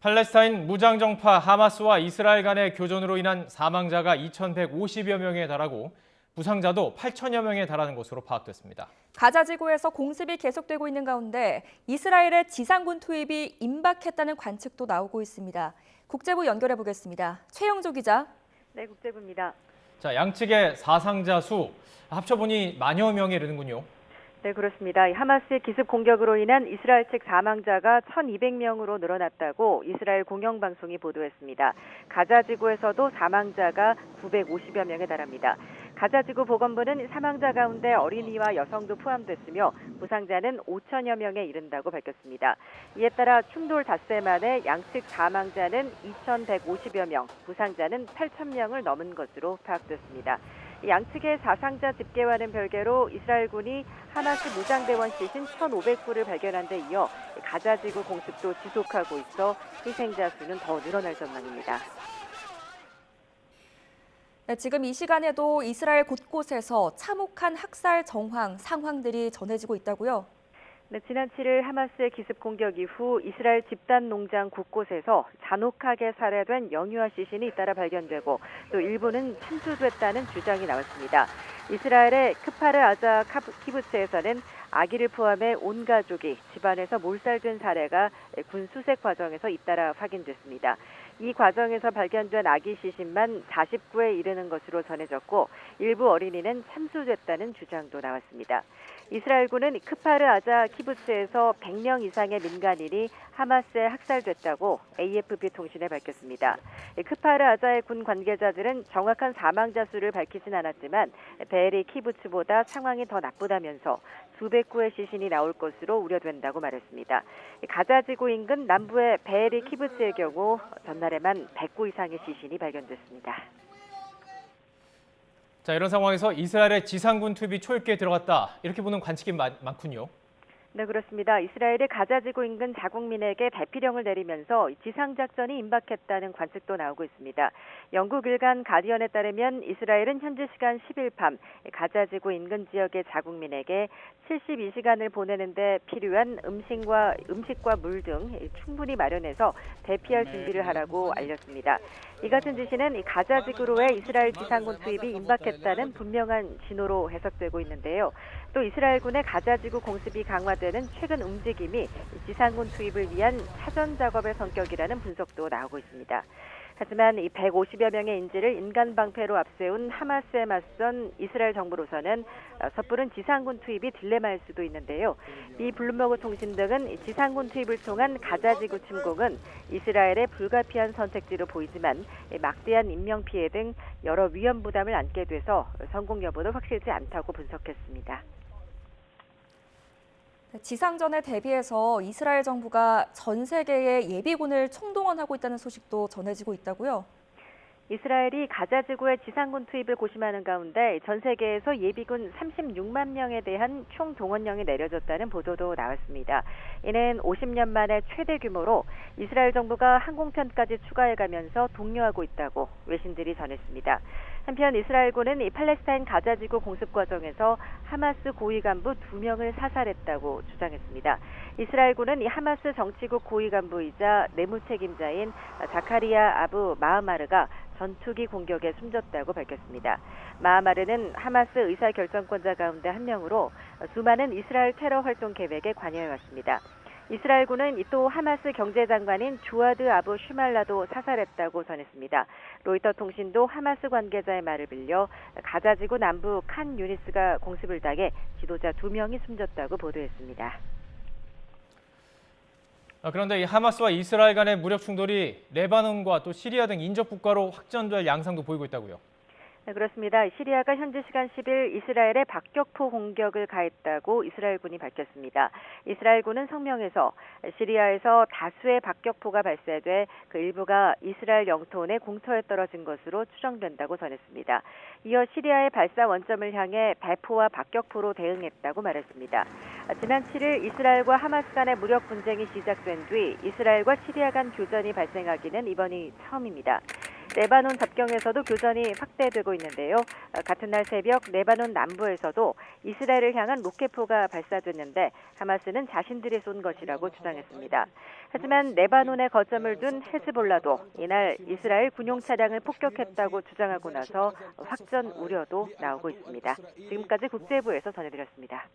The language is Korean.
팔레스타인 무장정파 하마스와 이스라엘 간의 교전으로 인한 사망자가 2,150여 명에 달하고 부상자도 8천여 명에 달하는 것으로 파악됐습니다. 가자 지구에서 공습이 계속되고 있는 가운데 이스라엘의 지상군 투입이 임박했다는 관측도 나오고 있습니다. 국제부 연결해 보겠습니다. 최영조 기자. 네, 국제부입니다. 자, 양측의 사상자 수 합쳐보니 만여 명에 이르는군요. 네, 그렇습니다. 하마스의 기습 공격으로 인한 이스라엘 측 사망자가 1,200명으로 늘어났다고 이스라엘 공영방송이 보도했습니다. 가자 지구에서도 사망자가 950여 명에 달합니다. 가자 지구 보건부는 사망자 가운데 어린이와 여성도 포함됐으며 부상자는 5천여 명에 이른다고 밝혔습니다. 이에 따라 충돌 닷새 만에 양측 사망자는 2,150여 명, 부상자는 8,000명을 넘은 것으로 파악됐습니다. 양측의 사상자 집계와는 별개로 이스라엘군이 하마스 무장대원 시신 1,500구를 발견한 데 이어 가자지구 공습도 지속하고 있어 희생자 수는 더 늘어날 전망입니다. 네, 지금 이 시간에도 이스라엘 곳곳에서 참혹한 학살 상황들이 전해지고 있다고요? 네, 지난 7일 하마스의 기습 공격 이후 이스라엘 집단 농장 곳곳에서 잔혹하게 살해된 영유아 시신이 잇따라 발견되고 또 일부는 참수됐다는 주장이 나왔습니다. 이스라엘의 크파르 아자 키부츠에서는 아기를 포함해 온 가족이 집안에서 몰살된 사례가 군 수색 과정에서 잇따라 확인됐습니다. 이 과정에서 발견된 아기 시신만 49에 이르는 것으로 전해졌고 일부 어린이는 참수됐다는 주장도 나왔습니다. 이스라엘군은 크파르 아자 키부츠에서 100명 이상의 민간인이 하마스에 학살됐다고 AFP 통신에 밝혔습니다. 크파르 아자의 군 관계자들은 정확한 사망자 수를 밝히진 않았지만 베에리 키부츠보다 상황이 더 나쁘다면서 수백 구의 시신이 나올 것으로 우려된다고 말했습니다. 가자지구 인근 남부의 베에리 키부츠의 경우 전날에만 100구 이상의 시신이 발견됐습니다. 자, 이런 상황에서 이스라엘의 지상군 투입이 초입기에 들어갔다. 이렇게 보는 관측이 많군요. 네, 그렇습니다. 이스라엘이 가자지구 인근 자국민에게 대피령을 내리면서 지상작전이 임박했다는 관측도 나오고 있습니다. 영국 일간 가디언에 따르면 이스라엘은 현지 시간 10일 밤 가자지구 인근 지역의 자국민에게 72시간을 보내는데 필요한 음식과 물 등 충분히 마련해서 대피할 준비를 하라고 알렸습니다. 이 같은 지시는 가자지구로의 이스라엘 지상군 투입이 임박했다는 분명한 신호로 해석되고 있는데요. 또 이스라엘군의 가자지구 공습이 강화되는 최근 움직임이 지상군 투입을 위한 사전 작업의 성격이라는 분석도 나오고 있습니다. 하지만 이 150여 명의 인질을 인간 방패로 앞세운 하마스에 맞선 이스라엘 정부로서는 섣부른 지상군 투입이 딜레마일 수도 있는데요. 미 블룸버그 통신 등은 지상군 투입을 통한 가자지구 침공은 이스라엘의 불가피한 선택지로 보이지만 막대한 인명피해 등 여러 위험 부담을 안게 돼서 성공 여부도 확실치 않다고 분석했습니다. 지상전에 대비해서 이스라엘 정부가 전 세계의 예비군을 총동원하고 있다는 소식도 전해지고 있다고요? 이스라엘이 가자지구의 지상군 투입을 고심하는 가운데 전 세계에서 예비군 36만 명에 대한 총동원령이 내려졌다는 보도도 나왔습니다. 이는 50년 만에 최대 규모로 이스라엘 정부가 항공편까지 추가해가면서 독려하고 있다고 외신들이 전했습니다. 한편 이스라엘군은 이 팔레스타인 가자지구 공습 과정에서 하마스 고위 간부 2명을 사살했다고 주장했습니다. 이스라엘군은 이 하마스 정치국 고위 간부이자 내무 책임자인 자카리아 아부 마흐마르가 전투기 공격에 숨졌다고 밝혔습니다. 마흐마르는 하마스 의사결정권자 가운데 한 명으로 수많은 이스라엘 테러 활동 계획에 관여해왔습니다. 이스라엘군은 또 하마스 경제장관인 주아드 아부 슈말라도 사살했다고 전했습니다. 로이터 통신도 하마스 관계자의 말을 빌려 가자지구 남부 칸 유니스가 공습을 당해 지도자 2명이 숨졌다고 보도했습니다. 그런데 이 하마스와 이스라엘 간의 무력 충돌이 레바논과 또 시리아 등 인접 국가로 확전될 양상도 보이고 있다고요. 네, 그렇습니다. 시리아가 현지 시간 10일 이스라엘에 박격포 공격을 가했다고 이스라엘군이 밝혔습니다. 이스라엘군은 성명에서 시리아에서 다수의 박격포가 발사돼 그 일부가 이스라엘 영토 내 공터에 떨어진 것으로 추정된다고 전했습니다. 이어 시리아의 발사 원점을 향해 배포와 박격포로 대응했다고 말했습니다. 지난 7일 이스라엘과 하마스 간의 무력 분쟁이 시작된 뒤 이스라엘과 시리아 간 교전이 발생하기는 이번이 처음입니다. 레바논 접경에서도 교전이 확대되고 있는데요. 같은 날 새벽 레바논 남부에서도 이스라엘을 향한 로켓포가 발사됐는데 하마스는 자신들이 쏜 것이라고 주장했습니다. 하지만 레바논에 거점을 둔 헤즈볼라도 이날 이스라엘 군용 차량을 폭격했다고 주장하고 나서 확전 우려도 나오고 있습니다. 지금까지 국제부에서 전해드렸습니다.